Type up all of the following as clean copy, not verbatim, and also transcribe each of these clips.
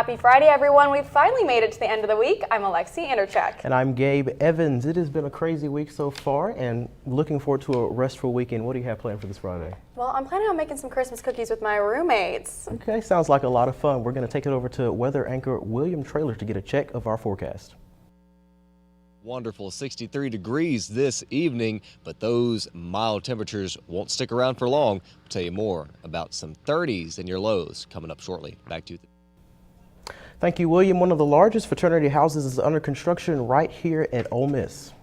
Happy Friday, everyone. We've finally made it to the end of the week. I'm Alexi Anderchek. And I'm Gabe Evans. It has been a crazy week so far and looking forward to a restful weekend. What do you have planned for this Friday? Well, I'm planning on making some Christmas cookies with my roommates. Okay, sounds like a lot of fun. We're going to take it over to weather anchor William Traylor to get a check of our forecast. Wonderful 63 degrees this evening, but those mild temperatures won't stick around for long. We'll tell you more about some 30s in your lows coming up shortly. Back to you. Thank you, William. One of the largest fraternity houses is under construction right here at Ole Miss.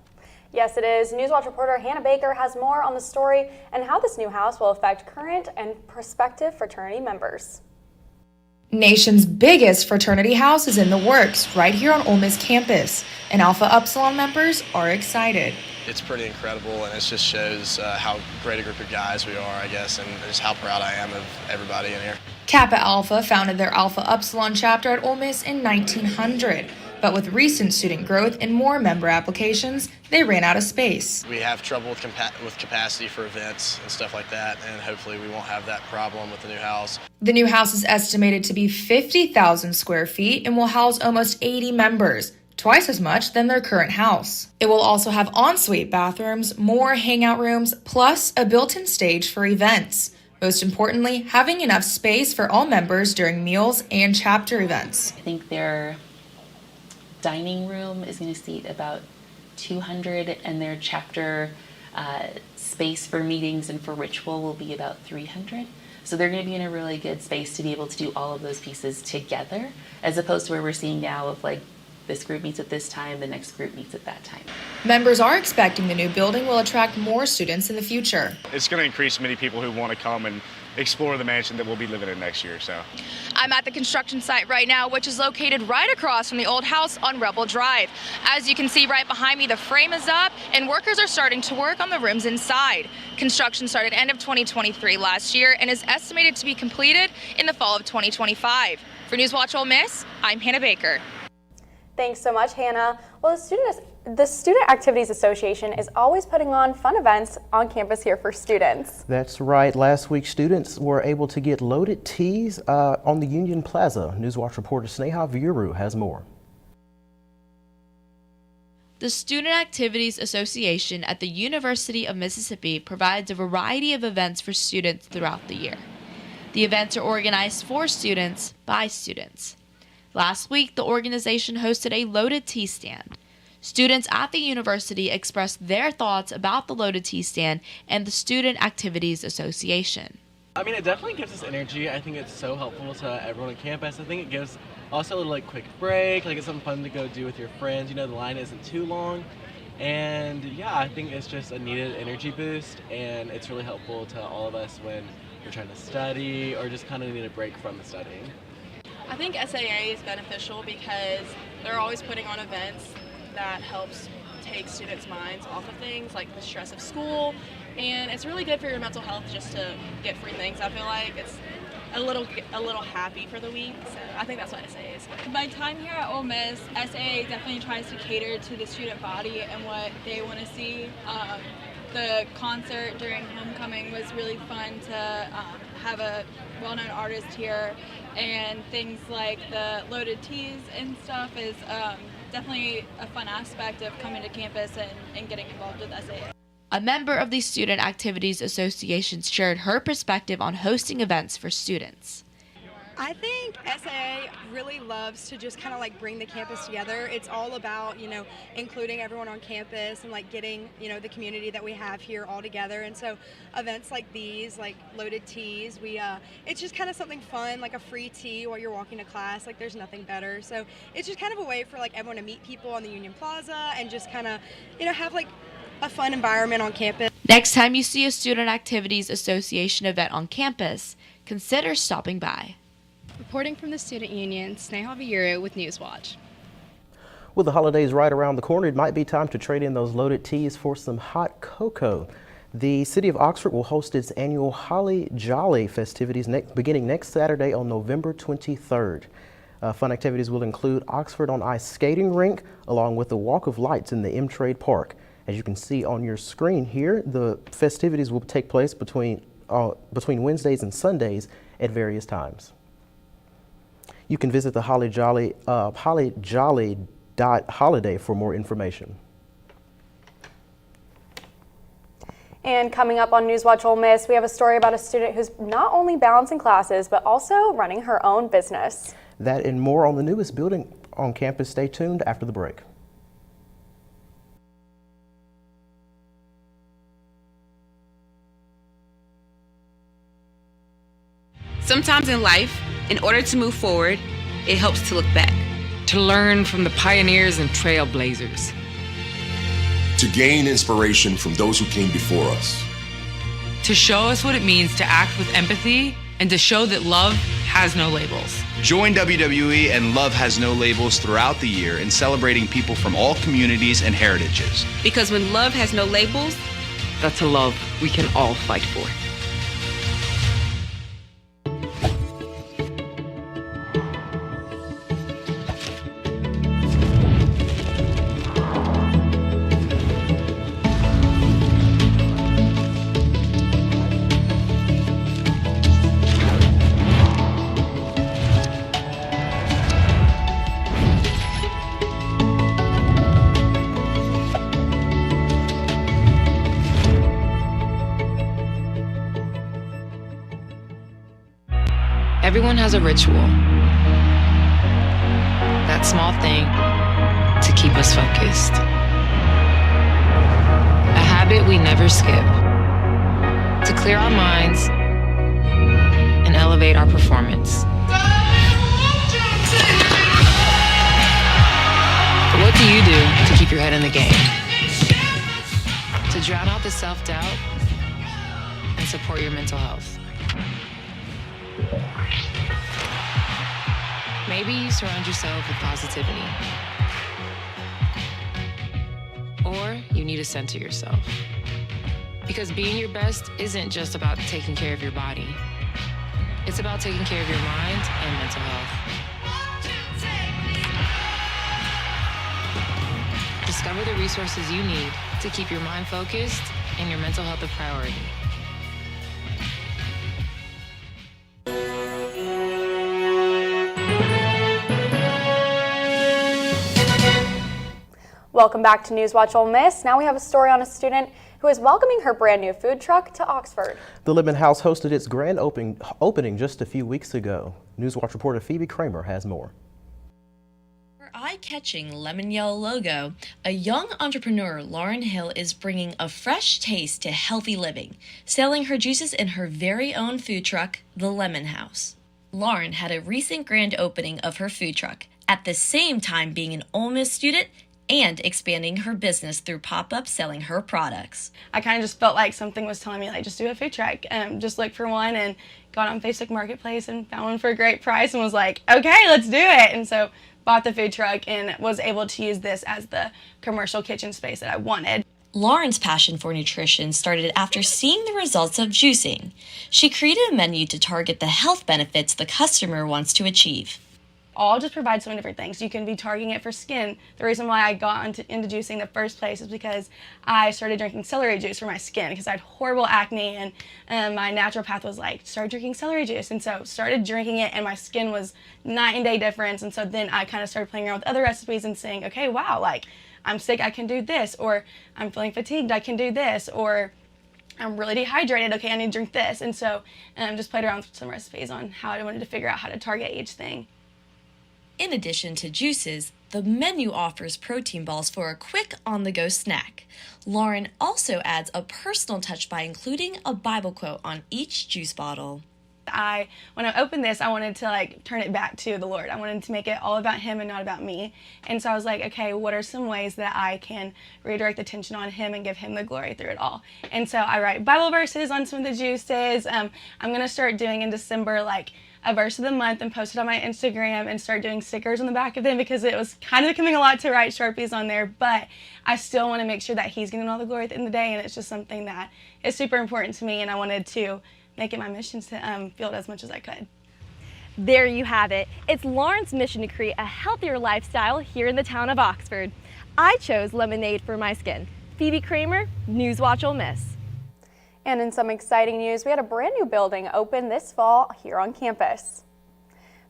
Yes, it is. NewsWatch reporter Hannah Baker has more on the story and how this new house will affect current and prospective fraternity members. Nation's biggest fraternity house is in the works right here on Ole Miss campus, and Alpha Upsilon members are excited. It's pretty incredible, and it just shows how great a group of guys we are, I guess, and just how proud I am of everybody in here. Kappa Alpha founded their Alpha Upsilon chapter at Ole Miss in 1900, but with recent student growth and more member applications, they ran out of space. We have trouble with capacity for events and stuff like that, and hopefully we won't have that problem with the new house. The new house is estimated to be 50,000 square feet and will house almost 80 members, twice as much than their current house. It will also have ensuite bathrooms, more hangout rooms, plus a built-in stage for events. Most importantly, having enough space for all members during meals and chapter events. I think their dining room is going to seat about 200, and their chapter space for meetings and for ritual will be about 300. So they're going to be in a really good space to be able to do all of those pieces together, as opposed to where we're seeing now of like this group meets at this time, the next group meets at that time. Members are expecting the new building will attract more students in the future. It's going to increase many people who want to come and explore the mansion that we'll be living in next year. So I'm at the construction site right now, which is located right across from the old house on Rebel Drive. As you can see right behind me, the frame is up and workers are starting to work on the rooms inside. Construction started end of 2023 last year and is estimated to be completed in the fall of 2025. For NewsWatch Ole Miss, I'm Hannah Baker. Thanks so much, Hannah. Well, the Student Activities Association is always putting on fun events on campus here for students. That's right. Last week, students were able to get loaded teas on the Union Plaza. NewsWatch reporter Sneha Viru has more. The Student Activities Association at the University of Mississippi provides a variety of events for students throughout the year. The events are organized for students by students. Last week, the organization hosted a loaded tea stand. Students at the university expressed their thoughts about the loaded tea stand and the Student Activities Association. I mean, it definitely gives us energy. I think it's so helpful to everyone on campus. I think it gives also a little quick break, it's something fun to go do with your friends. The line isn't too long. And yeah, I think it's just a needed energy boost, and it's really helpful to all of us when we're trying to study or just kind of need a break from the studying. I think SAA is beneficial because they're always putting on events that helps take students' minds off of things like the stress of school, and it's really good for your mental health just to get free things. I feel like it's a little happy for the week, so I think that's what SAA is. My time here at Ole Miss, SAA definitely tries to cater to the student body and what they want to see. The concert during homecoming was really fun to have a well-known artist here, and things like the loaded teas and stuff is definitely a fun aspect of coming to campus and getting involved with SAA. A member of the Student Activities Association shared her perspective on hosting events for students. I think SAA really loves to just kind of bring the campus together. It's all about, including everyone on campus and getting, the community that we have here all together. And so events like these, like loaded teas, it's just kind of something fun, like a free tea while you're walking to class. There's nothing better. So it's just kind of a way for everyone to meet people on the Union Plaza and just kind of, have a fun environment on campus. Next time you see a Student Activities Association event on campus, consider stopping by. Reporting from the Student Union, Sneha Viru with NewsWatch. With the holidays right around the corner, it might be time to trade in those loaded teas for some hot cocoa. The City of Oxford will host its annual Holly Jolly festivities beginning next Saturday on November 23rd. Fun activities will include Oxford on Ice skating rink, along with the Walk of Lights in the M-Trade Park. As you can see on your screen here, the festivities will take place between Wednesdays and Sundays at various times. You can visit the hollyjolly.holiday for more information. And coming up on NewsWatch Ole Miss, we have a story about a student who's not only balancing classes, but also running her own business. That and more on the newest building on campus. Stay tuned after the break. Sometimes in life, in order to move forward, it helps to look back. To learn from the pioneers and trailblazers. To gain inspiration from those who came before us. To show us what it means to act with empathy and to show that love has no labels. Join WWE and Love Has No Labels throughout the year in celebrating people from all communities and heritages. Because when love has no labels, that's a love we can all fight for. Everyone has a ritual. That small thing to keep us focused. A habit we never skip. To clear our minds and elevate our performance. But what do you do to keep your head in the game? To drown out the self-doubt and support your mental health. Maybe you surround yourself with positivity. Or you need to center yourself. Because being your best isn't just about taking care of your body. It's about taking care of your mind and mental health. Discover the resources you need to keep your mind focused and your mental health a priority. Welcome back to NewsWatch Ole Miss. Now we have a story on a student who is welcoming her brand new food truck to Oxford. The Lemon House hosted its grand opening just a few weeks ago. NewsWatch reporter Phoebe Kramer has more. Her eye-catching lemon yellow logo, a young entrepreneur, Lauren Hill, is bringing a fresh taste to healthy living, selling her juices in her very own food truck, the Lemon House. Lauren had a recent grand opening of her food truck, at the same time being an Ole Miss student and expanding her business through pop-up selling her products. I kind of just felt like something was telling me, like, just do a food truck. Just look for one, and got on Facebook Marketplace and found one for a great price and was like, okay, let's do it. And so bought the food truck and was able to use this as the commercial kitchen space that I wanted. Lauren's passion for nutrition started after seeing the results of juicing. She created a menu to target the health benefits the customer wants to achieve. All just provide so many different things. You can be targeting it for skin. The reason why I got into juicing in the first place is because I started drinking celery juice for my skin because I had horrible acne, and my naturopath was like, start drinking celery juice. And so started drinking it, and my skin was night and day difference. And so then I kind of started playing around with other recipes and saying, okay, wow, like I'm sick, I can do this, or I'm feeling fatigued, I can do this, or I'm really dehydrated, okay, I need to drink this. And so just played around with some recipes on how I wanted to figure out how to target each thing. In addition to juices, the menu offers protein balls for a quick on-the-go snack. Lauren also adds a personal touch by including a Bible quote on each juice bottle. When I opened this, I wanted to turn it back to the Lord. I wanted to make it all about Him and not about me. And so I was like, okay, what are some ways that I can redirect attention on Him and give Him the glory through it all? And so I write Bible verses on some of the juices. I'm going to start doing in December a verse of the month and post it on my Instagram and start doing stickers on the back of them because it was kind of becoming a lot to write Sharpies on there, but I still want to make sure that He's getting all the glory at the end of the day, and it's just something that is super important to me, and I wanted to make it my mission to feel it as much as I could. There you have it. It's Lauren's mission to create a healthier lifestyle here in the town of Oxford. I chose lemonade for my skin. Phoebe Kramer, NewsWatch Ole Miss. And in some exciting news, we had a brand new building open this fall here on campus.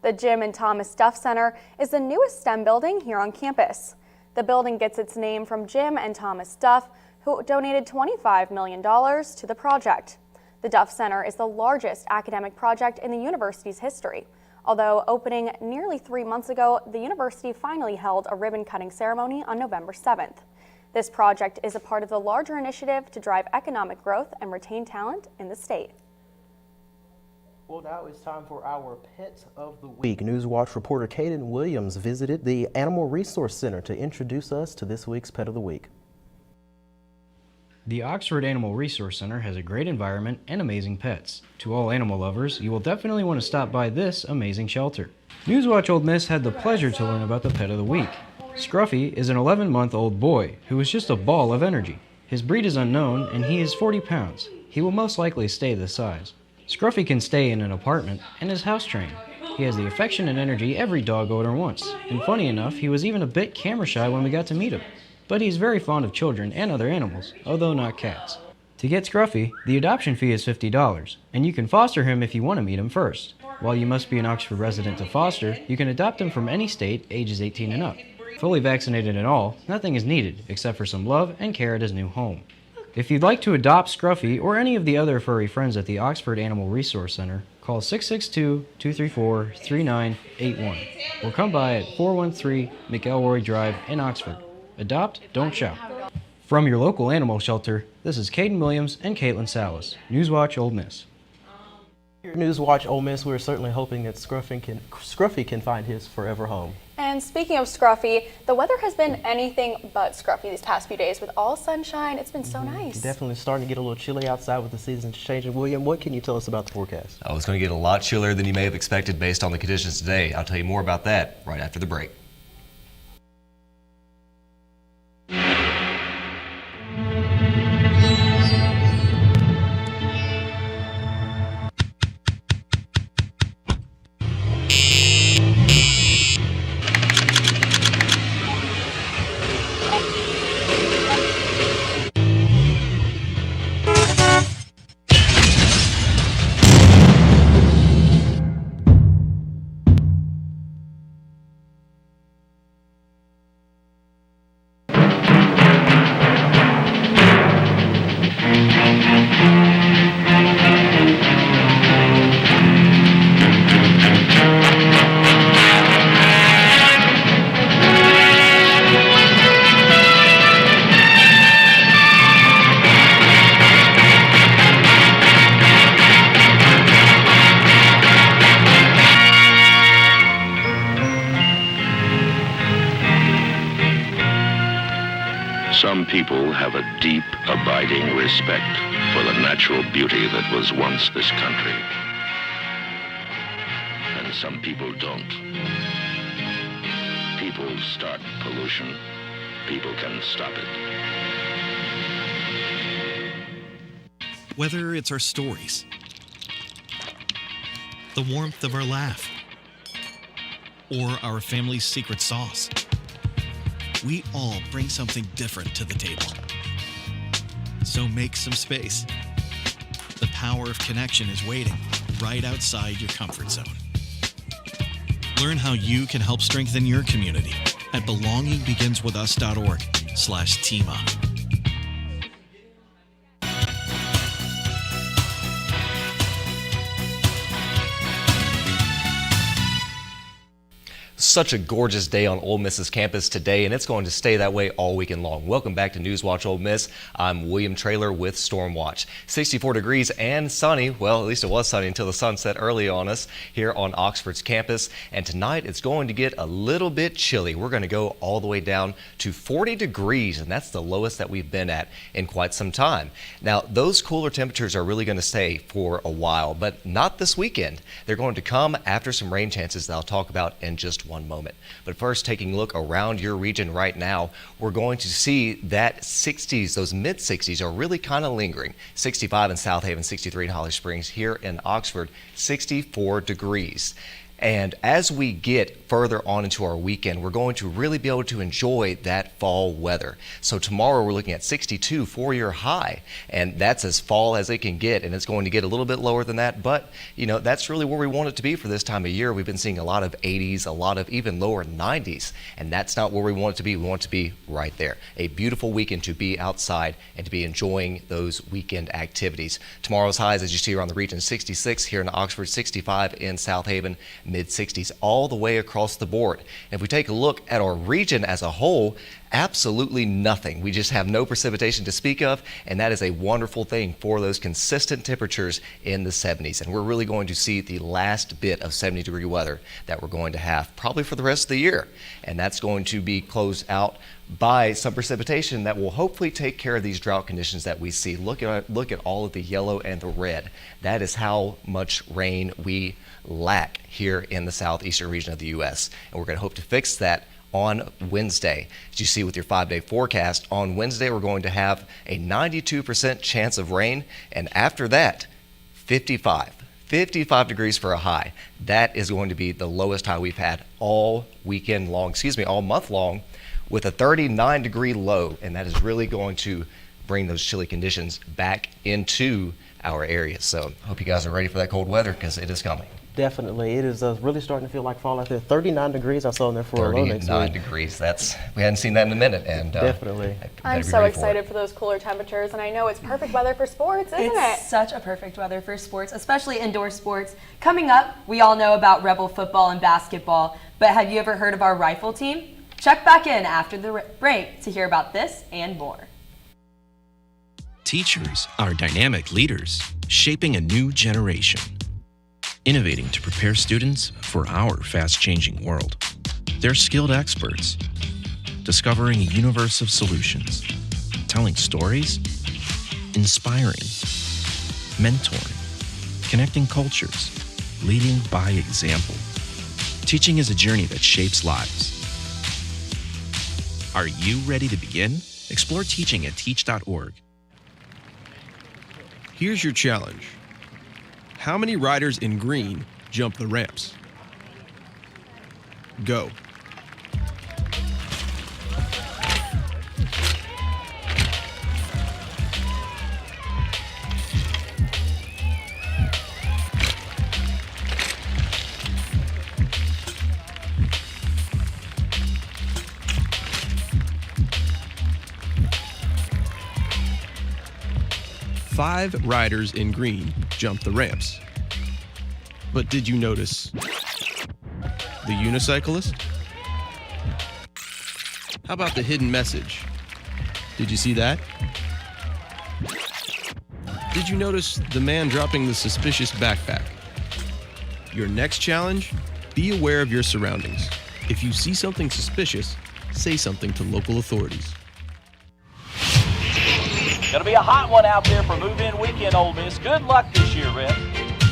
The Jim and Thomas Duff Center is the newest STEM building here on campus. The building gets its name from Jim and Thomas Duff, who donated $25 million to the project. The Duff Center is the largest academic project in the university's history. Although opening nearly 3 months ago, the university finally held a ribbon-cutting ceremony on November 7th. This project is a part of the larger initiative to drive economic growth and retain talent in the state. Well, now it's time for our Pet of the Week. NewsWatch reporter Caden Williams visited the Animal Resource Center to introduce us to this week's Pet of the Week. The Oxford Animal Resource Center has a great environment and amazing pets. To all animal lovers, you will definitely want to stop by this amazing shelter. NewsWatch Ole Miss had the pleasure to learn about the Pet of the Week. Scruffy is an 11-month-old boy who is just a ball of energy. His breed is unknown and he is 40 pounds. He will most likely stay this size. Scruffy can stay in an apartment and is house trained. He has the affection and energy every dog owner wants. And funny enough, he was even a bit camera shy when we got to meet him. But he's very fond of children and other animals, although not cats. To get Scruffy, the adoption fee is $50, and you can foster him if you want to meet him first. While you must be an Oxford resident to foster, you can adopt him from any state, ages 18 and up. Fully vaccinated and all, nothing is needed except for some love and care at his new home. If you'd like to adopt Scruffy or any of the other furry friends at the Oxford Animal Resource Center, call 662-234-3981 or come by at 413 McElroy Drive in Oxford. Adopt, don't shop. From your local animal shelter, this is Caden Williams and Caitlin Salas, NewsWatch Ole Miss. Here at NewsWatch Ole Miss, we're certainly hoping that Scruffy can find his forever home. And speaking of Scruffy, the weather has been anything but Scruffy these past few days. With all sunshine, it's been so nice. Definitely starting to get a little chilly outside with the seasons changing. William, what can you tell us about the forecast? Oh, it's going to get a lot chillier than you may have expected based on the conditions today. I'll tell you more about that right after the break. Some people have a deep, abiding respect for the natural beauty that was once this country. And some people don't. People start pollution. People can stop it. Whether it's our stories, the warmth of our laugh, or our family's secret sauce, we all bring something different to the table. So make some space. The power of connection is waiting right outside your comfort zone. Learn how you can help strengthen your community at belongingbeginswithus.org/teamup. Such a gorgeous day on Ole Miss's campus today, and it's going to stay that way all weekend long. Welcome back to NewsWatch Ole Miss. I'm William Traylor with Stormwatch. 64 degrees and sunny. Well, at least it was sunny until the sun set early on us here on Oxford's campus. And tonight it's going to get a little bit chilly. We're going to go all the way down to 40 degrees, and that's the lowest that we've been at in quite some time. Now, those cooler temperatures are really going to stay for a while, but not this weekend. They're going to come after some rain chances that I'll talk about in just one moment. But first, taking a look around your region right now, we're going to see that 60s, those mid 60s are really kind of lingering. 65 in South Haven, 63 in Holly Springs. Here in Oxford, 64 degrees. And as we get further on into our weekend, we're going to really be able to enjoy that fall weather. So tomorrow we're looking at 62 for your high, and that's as fall as it can get, and it's going to get a little bit lower than that, but that's really where we want it to be for this time of year. We've been seeing a lot of 80s, a lot of even lower 90s, and that's not where we want it to be. We want it to be right there. A beautiful weekend to be outside and to be enjoying those weekend activities. Tomorrow's highs, as you see around the region, 66 here in Oxford, 65 in South Haven, mid-60s all the way across the board. If we take a look at our region as a whole, absolutely nothing. We just have no precipitation to speak of, and that is a wonderful thing for those consistent temperatures in the 70s. And we're really going to see the last bit of 70-degree weather that we're going to have probably for the rest of the year. And that's going to be closed out by some precipitation that will hopefully take care of these drought conditions that we see. Look at all of the yellow and the red. That is how much rain we lack here in the southeastern region of the U.S. And we're going to hope to fix that on Wednesday. As you see with your 5-day forecast, on Wednesday we're going to have a 92% chance of rain, and after that, 55 degrees for a high. That is going to be the lowest high we've had all month long, with a 39-degree low, and that is really going to bring those chilly conditions back into our area. So I hope you guys are ready for that cold weather, because it is coming. Definitely. It is really starting to feel like fall out there. 39 degrees I saw in there for a low next week. 39 degrees. We hadn't seen that in a minute. And definitely. I'm so excited for those cooler temperatures, and I know it's perfect weather for sports, isn't it? It's such a perfect weather for sports, especially indoor sports. Coming up, we all know about Rebel football and basketball, but have you ever heard of our rifle team? Check back in after the break to hear about this and more. Teachers are dynamic leaders, shaping a new generation. Innovating to prepare students for our fast-changing world. They're skilled experts, discovering a universe of solutions, telling stories, inspiring, mentoring, connecting cultures, leading by example. Teaching is a journey that shapes lives. Are you ready to begin? Explore teaching at teach.org. Here's your challenge. How many riders in green jump the ramps? Go. Five riders in green jump the ramps. But did you notice the unicyclist? How about the hidden message? Did you see that? Did you notice the man dropping the suspicious backpack? Your next challenge, be aware of your surroundings. If you see something suspicious, say something to local authorities. Gonna be a hot one out there for move-in weekend, Ole Miss. Good luck this year, Rep.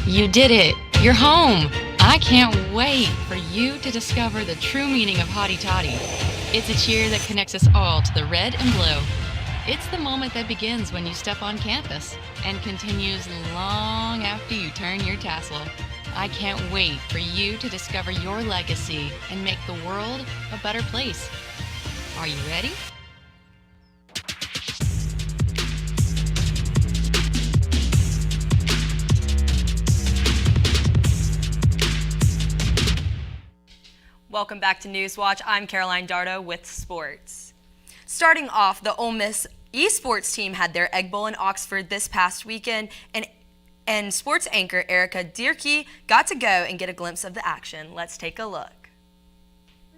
You did it. You're home. I can't wait for you to discover the true meaning of hotty toddy. It's a cheer that connects us all to the red and blue. It's the moment that begins when you step on campus and continues long after you turn your tassel. I can't wait for you to discover your legacy and make the world a better place. Are you ready? Welcome back to NewsWatch. I'm Caroline Dardo with sports. Starting off, the Ole Miss esports team had their Egg Bowl in Oxford this past weekend, and sports anchor Erica Dierke got to go and get a glimpse of the action. Let's take a look.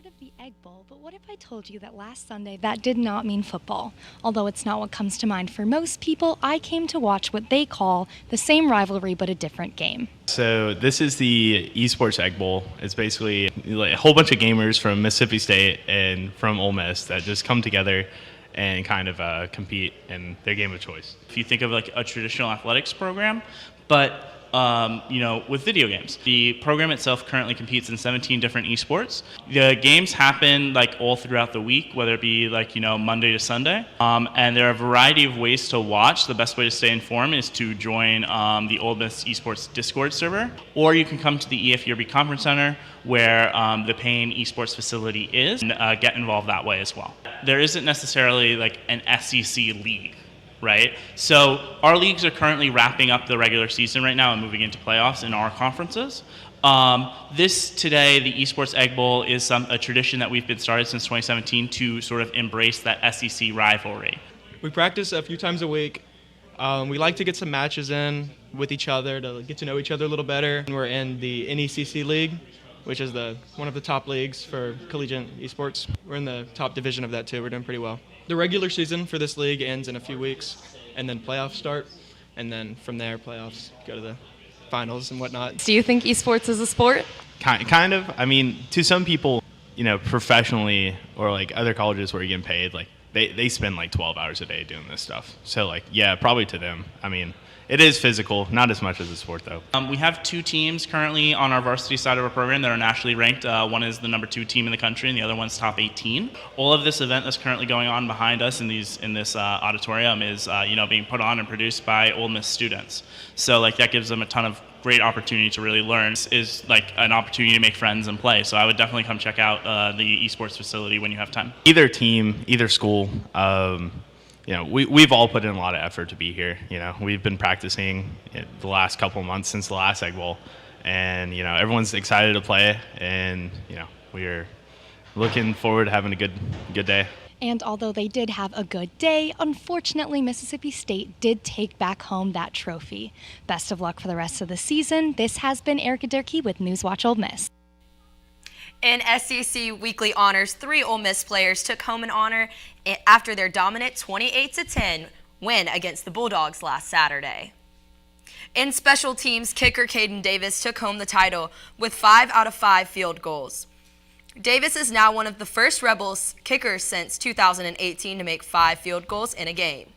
Of the Egg Bowl, but what if I told you that last Sunday that did not mean football? Although it's not what comes to mind for most people, I came to watch what they call the same rivalry but a different game. So this is the Esports Egg Bowl. It's basically like a whole bunch of gamers from Mississippi State and from Ole Miss that just come together and kind of compete in their game of choice. If you think of like a traditional athletics program, but with video games. The program itself currently competes in 17 different esports. The games happen like all throughout the week, whether it be like, Monday to Sunday. And there are a variety of ways to watch. The best way to stay informed is to join the Ole Miss Esports Discord server, or you can come to the EFURB Conference Center where the Payne Esports facility is and get involved that way as well. There isn't necessarily like an SEC league, right? So our leagues are currently wrapping up the regular season right now and moving into playoffs in our conferences. Today, the Esports Egg Bowl is a tradition that we've been started since 2017 to sort of embrace that SEC rivalry. We practice a few times a week. We like to get some matches in with each other to get to know each other a little better. We're in the NECC League, which is one of the top leagues for collegiate esports. We're in the top division of that too. We're doing pretty well. The regular season for this league ends in a few weeks, and then playoffs start, and then from there playoffs go to the finals and whatnot. Do you think esports is a sport? Kind of. I mean, to some people, professionally or like other colleges where you're getting paid, like they spend like 12 hours a day doing this stuff. So like, yeah, probably to them. I mean, it is physical, not as much as a sport though. We have 2 teams currently on our varsity side of our program that are nationally ranked. One is the number 2 team in the country and the other one's top 18. All of this event that's currently going on behind us in this auditorium is being put on and produced by Ole Miss students. So like that gives them a ton of great opportunity to really learn. Is like an opportunity to make friends and play. So I would definitely come check out the esports facility when you have time. Either team, either school, we've all put in a lot of effort to be here. We've been practicing the last couple of months since the last Egg Bowl, and everyone's excited to play, and we're looking forward to having a good day. And although they did have a good day, unfortunately Mississippi State did take back home that trophy. Best of luck for the rest of the season. This has been Erica Durkee with NewsWatch Ole Miss. In SEC Weekly Honors, 3 Ole Miss players took home an honor after their dominant 28-10 win against the Bulldogs last Saturday. In special teams, kicker Caden Davis took home the title with 5 out of 5 field goals. Davis is now one of the first Rebels kickers since 2018 to make 5 field goals in a game.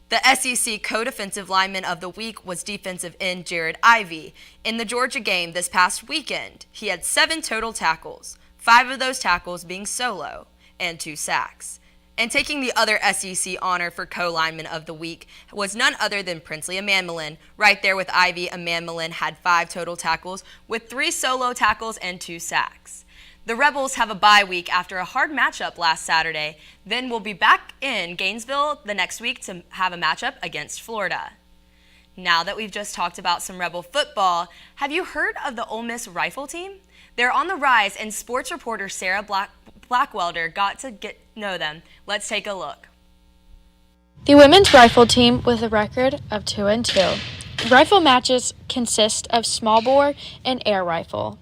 The SEC Co-Defensive Lineman of the Week was defensive end Jared Ivey. In the Georgia game this past weekend, he had 7 total tackles, 5 of those tackles being solo, and 2 sacks. And taking the other SEC honor for Co-Lineman of the Week was none other than Princely Amanmelin. Right there with Ivey, Amanmelin had 5 total tackles with 3 solo tackles and 2 sacks. The Rebels have a bye week after a hard matchup last Saturday. Then we'll be back in Gainesville the next week to have a matchup against Florida. Now that we've just talked about some Rebel football, have you heard of the Ole Miss rifle team? They're on the rise, and sports reporter Sarah Blackwelder got to get to know them. Let's take a look. The women's rifle team with a record of 2-2. Rifle matches consist of small bore and air rifle.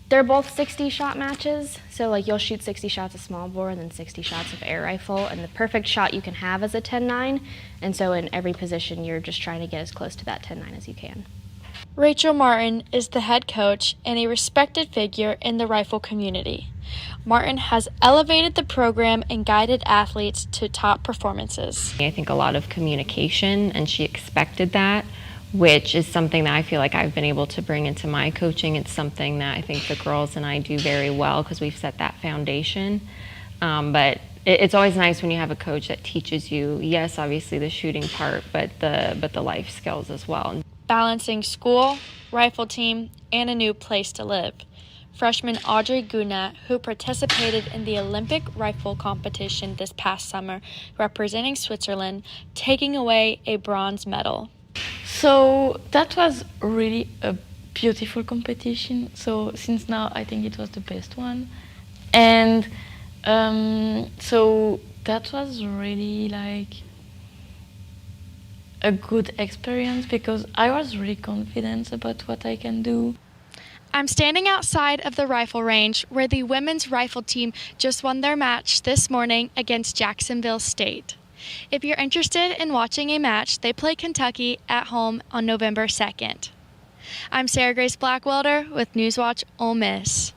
They're both 60-shot matches, so like you'll shoot 60 shots of small bore and then 60 shots of air rifle, and the perfect shot you can have is a 10-9, and so in every position you're just trying to get as close to that 10-9 as you can. Rachel Martin is the head coach and a respected figure in the rifle community. Martin has elevated the program and guided athletes to top performances. I think a lot of communication, and she expected that, which is something that I feel like I've been able to bring into my coaching. It's something that I think the girls and I do very well because we've set that foundation. But it's always nice when you have a coach that teaches you, yes, obviously the shooting part, but the life skills as well. Balancing school, rifle team, and a new place to live. Freshman Audrey Gunat, who participated in the Olympic rifle competition this past summer, representing Switzerland, taking away a bronze medal. So that was really a beautiful competition. So since now I think it was the best one. And so that was really like a good experience because I was really confident about what I can do. I'm standing outside of the rifle range where the women's rifle team just won their match this morning against Jacksonville State. If you're interested in watching a match, they play Kentucky at home on November 2nd. I'm Sarah Grace Blackwelder with NewsWatch Ole Miss.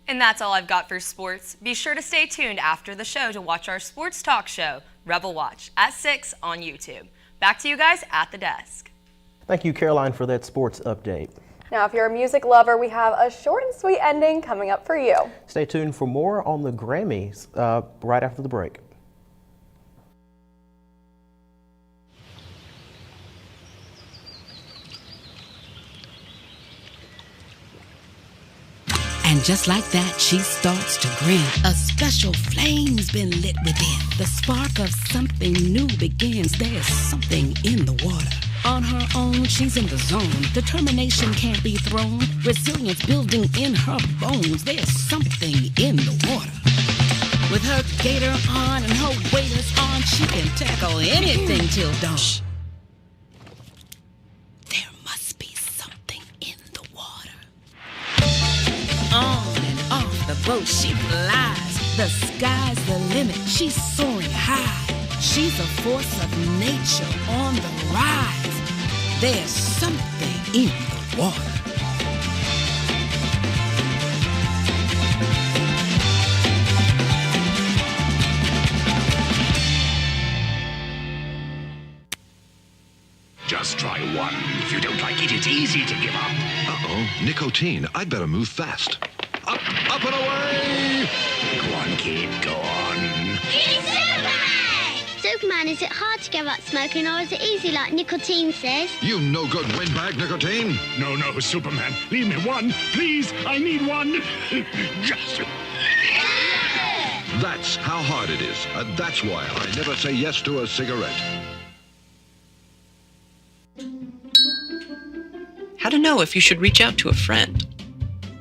And that's all I've got for sports. Be sure to stay tuned after the show to watch our sports talk show, Rebel Watch, at 6 on YouTube. Back to you guys at the desk. Thank you, Caroline, for that sports update. Now, if you're a music lover, we have a short and sweet ending coming up for you. Stay tuned for more on the Grammys right after the break. And just like that, she starts to grin. A special flame's been lit within. The spark of something new begins. There's something in the water. On her own, she's in the zone. Determination can't be thrown. Resilience building in her bones. There's something in the water. With her gator on and her waders on, she can tackle anything till dawn. There must be something in the water. On and off the boat she flies. The sky's the limit. She's soaring high. She's a force of nature on the rise. There's something in the water. Just try one. If you don't like it, it's easy to give up. Uh-oh, nicotine. I'd better move fast. Up and away! Go on, kid, go on. Superman, is it hard to give up smoking or is it easy like nicotine says? You no good windbag, nicotine. No, Superman. Leave me one. Please, I need one. Just... That's how hard it is. That's why I never say yes to a cigarette. How to know if you should reach out to a friend.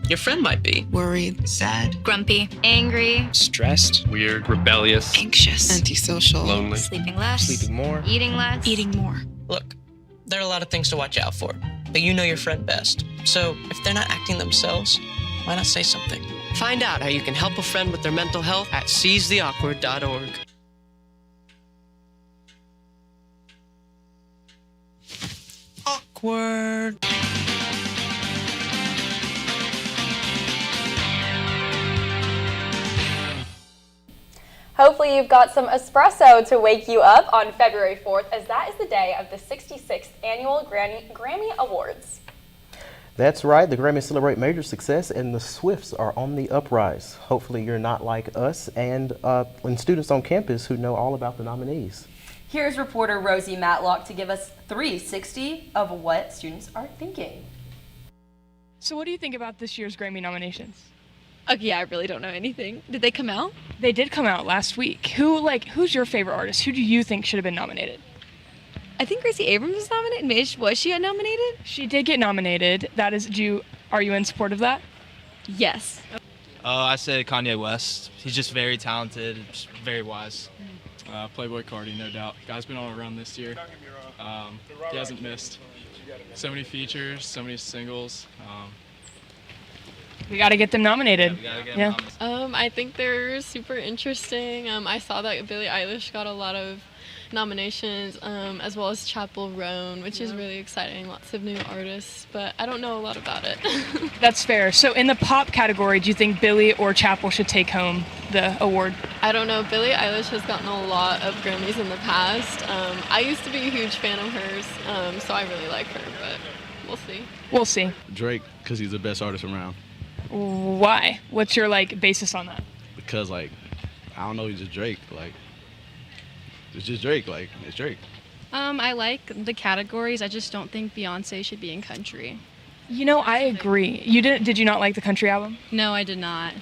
Your friend might be worried, sad, grumpy, angry, stressed, weird, rebellious, anxious, antisocial, lonely, sleeping less, sleeping more, eating less, eating more. Look, there are a lot of things to watch out for, but you know your friend best. So if they're not acting themselves, why not say something? Find out how you can help a friend with their mental health at seizetheawkward.org. Awkward. Hopefully you've got some espresso to wake you up on February 4th, as that is the day of the 66th Annual Grammy Awards. That's right, the Grammys celebrate major success and the Swifts are on the uprise. Hopefully you're not like us and students on campus who know all about the nominees. Here's reporter Rosie Matlock to give us 360 of what students are thinking. So what do you think about this year's Grammy nominations? Okay, yeah, I really don't know anything. Did they come out? They did come out last week. Who's your favorite artist? Who do you think should have been nominated? I think Gracie Abrams was nominated. Was she nominated? She did get nominated. Are you in support of that? Yes. I say Kanye West. He's just very talented, just very wise. Playboy Cardi, no doubt. Guy's been all around this year. He hasn't missed. So many features, so many singles. We got to get them nominated. Yeah. I think they're super interesting. I saw that Billie Eilish got a lot of nominations, as well as Chappell Roan, which is really exciting. Lots of new artists, but I don't know a lot about it. That's fair. So in the pop category, do you think Billie or Chappell should take home the award? I don't know. Billie Eilish has gotten a lot of Grammys in the past. I used to be a huge fan of hers, so I really like her, but we'll see. We'll see. Drake, because he's the best artist around. Why? What's your basis on that? Because I don't know, he's just Drake. It's just Drake. It's Drake. I like the categories. I just don't think Beyonce should be in country. I agree. Did you not like the country album? No, I did not.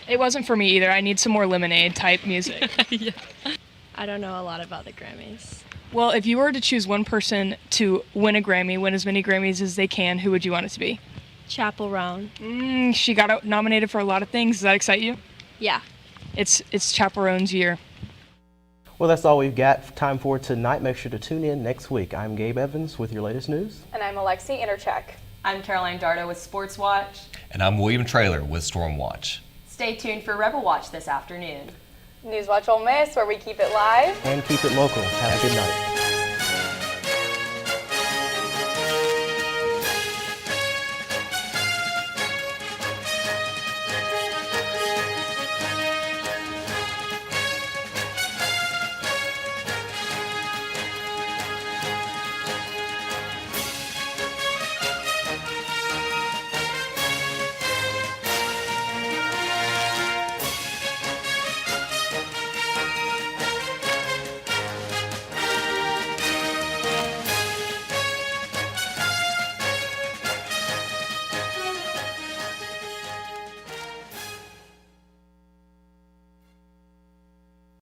It wasn't for me either. I need some more Lemonade type music. Yeah. I don't know a lot about the Grammys. Well, if you were to choose one person to win a Grammy, win as many Grammys as they can, who would you want it to be? Chappell Roan. She got nominated for a lot of things. Does that excite you? Yeah. It's Chappell Roan's year. Well, that's all we've got time for tonight. Make sure to tune in next week. I'm Gabe Evans with your latest news. And I'm Alexi Intercheck. I'm Caroline Dardo with Sports Watch. And I'm William Traylor with Storm Watch. Stay tuned for Rebel Watch this afternoon. NewsWatch Ole Miss, where we keep it live and keep it local. Have a good night.